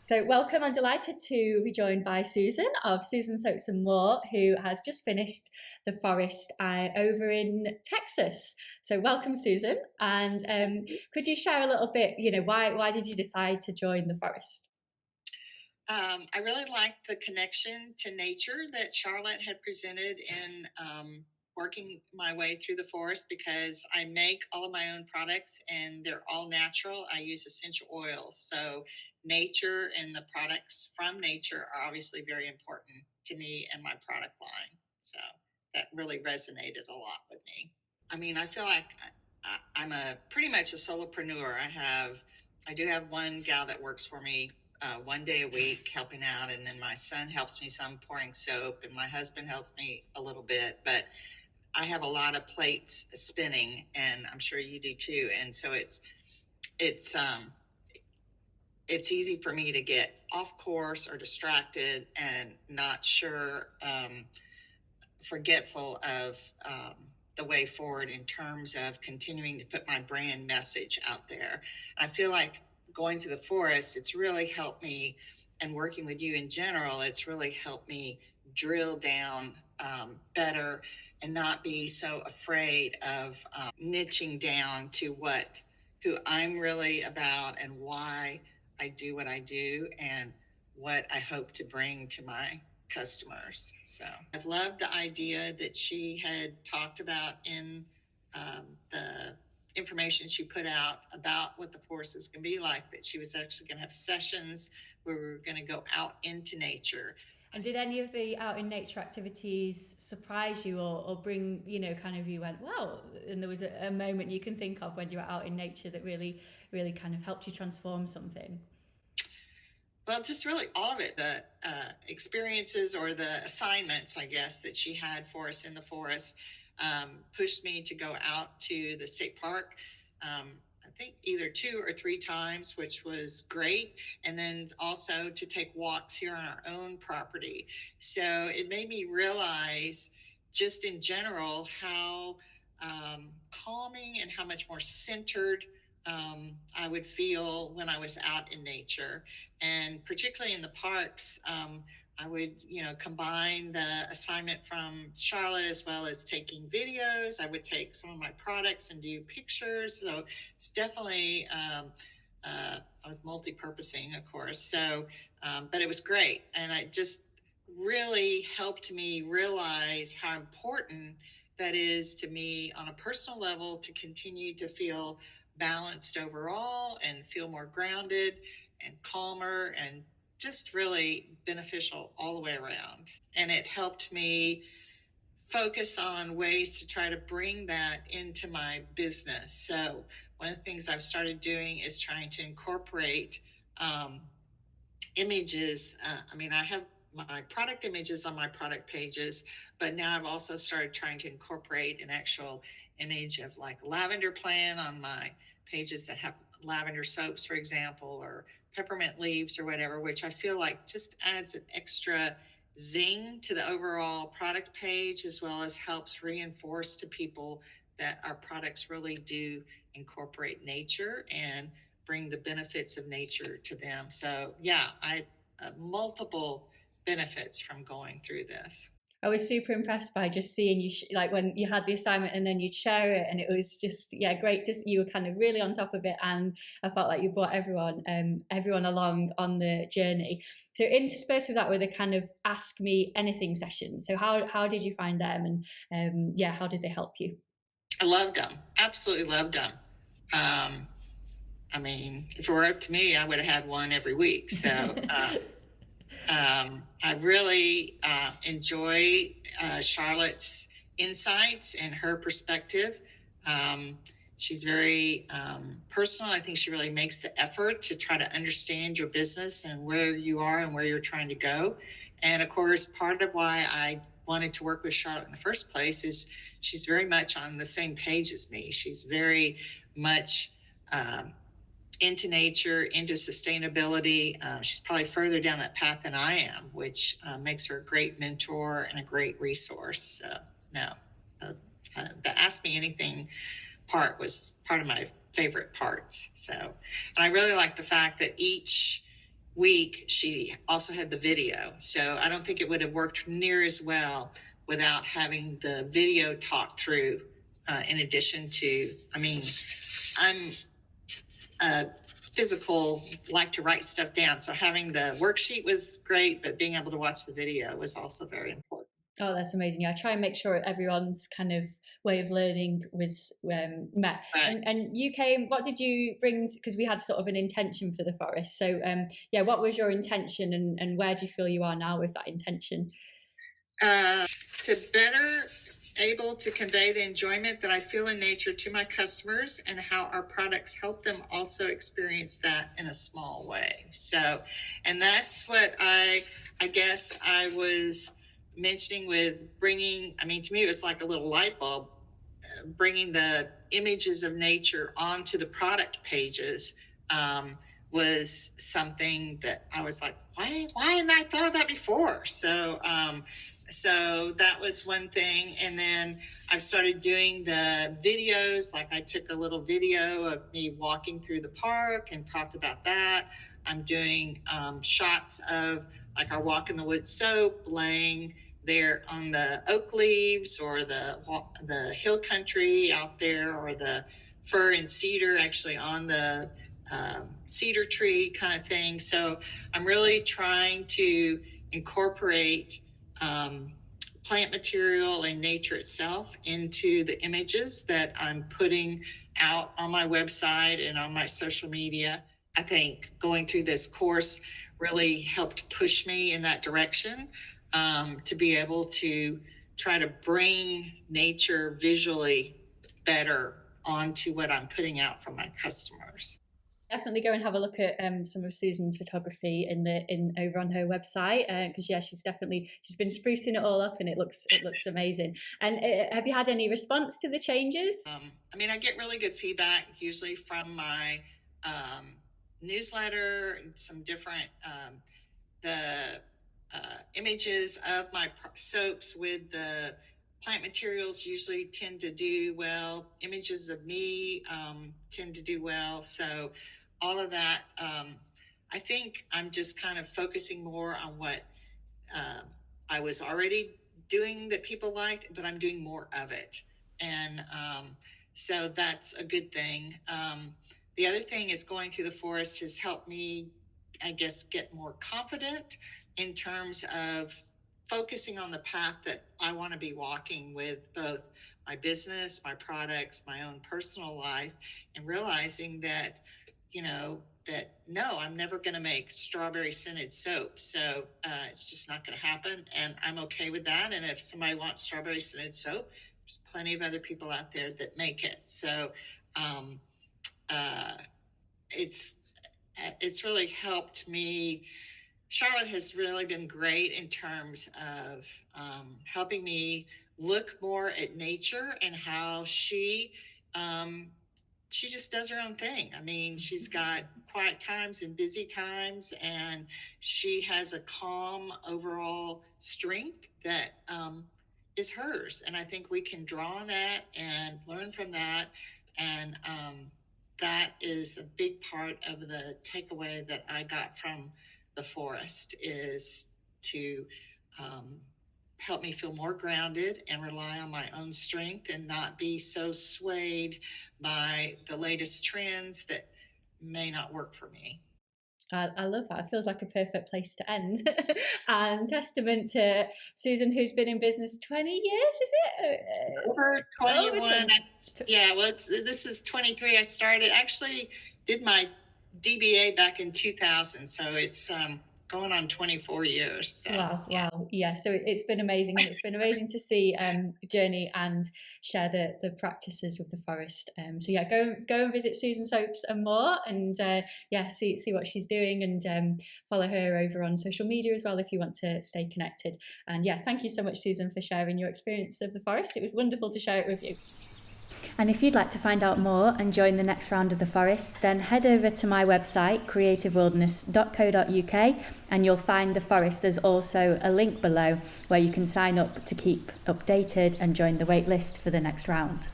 So, welcome. I'm delighted to be joined by Susan of Susan Soaks and More, who has just finished the forest over in Texas. So, welcome, Susan. And could you share a little bit? Why did you decide to join the forest? I really liked the connection to nature that Charlotte had presented in working my way through the forest because I make all of my own products and they're all natural. I use essential oils. So, nature and the products from nature are obviously very important to me and my product line. So, that really resonated a lot with me. I mean, I feel like I'm a pretty much a solopreneur. I do have one gal that works for me one day a week helping out, and then my son helps me some pouring soap, and my husband helps me a little bit. But I have a lot of plates spinning, and I'm sure you do too. And so it's um, it's easy for me to get off course or distracted and not sure. Forgetful of the way forward in terms of continuing to put my brand message out there. I feel like going through the forest, it's really helped me, and working with you in general, it's really helped me drill down better and not be so afraid of niching down to who I'm really about and why I do what I do and what I hope to bring to my customers. So I love the idea that she had talked about in the information she put out about what the forest is going to be like, that she was actually going to have sessions where we were going to go out into nature. And did any of the out in nature activities surprise you or bring, kind of you went, wow, and there was a moment you can think of when you were out in nature that really kind of helped you transform something? Well, just really all of it, the experiences or the assignments, I guess, that she had for us in the forest pushed me to go out to the state park. I think either 2 or 3 times, which was great. And then also to take walks here on our own property. So it made me realize, just in general, how calming and how much more centered I would feel when I was out in nature, and particularly in the parks. I would, combine the assignment from Charlotte as well as taking videos. I would take some of my products and do pictures. So it's definitely, I was multi-purposing, of course. So, but it was great. And it just really helped me realize how important that is to me on a personal level to continue to feel balanced overall and feel more grounded and calmer and just really beneficial all the way around. And it helped me focus on ways to try to bring that into my business. So, one of the things I've started doing is trying to incorporate um, images. I mean, I have my product images on my product pages, but now I've also started trying to incorporate an actual image of like lavender plant on my pages that have lavender soaps, for example, or peppermint leaves or whatever, which I feel like just adds an extra zing to the overall product page, as well as helps reinforce to people that our products really do incorporate nature and bring the benefits of nature to them. So yeah, I multiple benefits from going through this. I was super impressed by just seeing you, like when you had the assignment and then you'd share it, and it was just, yeah, great. Just you were kind of really on top of it, and I felt like you brought everyone along on the journey. So interspersed with that were the kind of ask me anything sessions. So how did you find them, and yeah, how did they help you? I loved them, absolutely loved them. Um, I mean, if it were up to me, I would have had one every week. So I really enjoy Charlotte's insights and her perspective. Um, she's very personal. I think she really makes the effort to try to understand your business and where you are and where you're trying to go. And of course, part of why I wanted to work with Charlotte in the first place is she's very much on the same page as me. She's very much into nature, into sustainability. She's probably further down that path than I am, which makes her a great mentor and a great resource. So, no, the Ask Me Anything part was part of my favorite parts. So, and I really like the fact that each week, she also had the video. So I don't think it would have worked near as well without having the video talk through, in addition to, I mean, I'm a physical, like to write stuff down. So having the worksheet was great, but being able to watch the video was also very important. Oh, that's amazing. Yeah, I try and make sure everyone's kind of way of learning was met. Right. And you came, what did you bring? Because we had sort of an intention for the forest. So, yeah, what was your intention and where do you feel you are now with that intention? To better able to convey the enjoyment that I feel in nature to my customers and how our products help them also experience that in a small way. So, and that's what I guess I was mentioning with bringing, I mean, to me, it was like a little light bulb, bringing the images of nature onto the product pages. Was something that I was like, why hadn't I thought of that before? So that was one thing. And then I've started doing the videos. Like I took a little video of me walking through the park and talked about that. I'm doing shots of like our Walk in the Woods soap laying there on the oak leaves, or the hill country out there, or the fir and cedar actually on the cedar tree kind of thing. So I'm really trying to incorporate plant material and nature itself into the images that I'm putting out on my website and on my social media. I think going through this course really helped push me in that direction, to be able to try to bring nature visually better onto what I'm putting out for my customers. Definitely go and have a look at some of Susan's photography in over on her website, because yeah, she's been sprucing it all up and it looks amazing. And have you had any response to the changes? I mean, I get really good feedback usually from my newsletter, some different the images of my soaps with the plant materials usually tend to do well. Images of me tend to do well. So all of that, I think I'm just kind of focusing more on what um, I was already doing that people liked, but I'm doing more of it. And so that's a good thing. The other thing is going through the forest has helped me, I guess, get more confident in terms of focusing on the path that I want to be walking with both my business, my products, my own personal life, and realizing that, that no, I'm never going to make strawberry scented soap. So it's just not going to happen. And I'm okay with that. And if somebody wants strawberry scented soap, there's plenty of other people out there that make it. So um, uh, it's it's really helped me. Charlotte has really been great in terms of helping me look more at nature and how um, she just does her own thing. I mean, she's got quiet times and busy times, and she has a calm overall strength that is hers. And I think we can draw on that and learn from that. And that is a big part of the takeaway that I got from the forest, is to um, help me feel more grounded and rely on my own strength and not be so swayed by the latest trends that may not work for me. I love that. It feels like a perfect place to end. And testament to Susan, who's been in business 20 years, is it? Over Over 21. 20. Yeah, well, this is 23. I started, actually did my DBA back in 2000. So it's going on 24 years. So, Wow, yeah. wow. Yeah, so it's been amazing, and it's been amazing to see the journey and share the practices with the forest. So yeah, go and visit Susan Soaps and more, and yeah, see what she's doing, and follow her over on social media as well if you want to stay connected. And yeah, thank you so much, Susan, for sharing your experience of the forest. It was wonderful to share it with you. And if you'd like to find out more and join the next round of the forest, then head over to my website, creativewilderness.co.uk, and you'll find the forest. There's also a link below where you can sign up to keep updated and join the waitlist for the next round.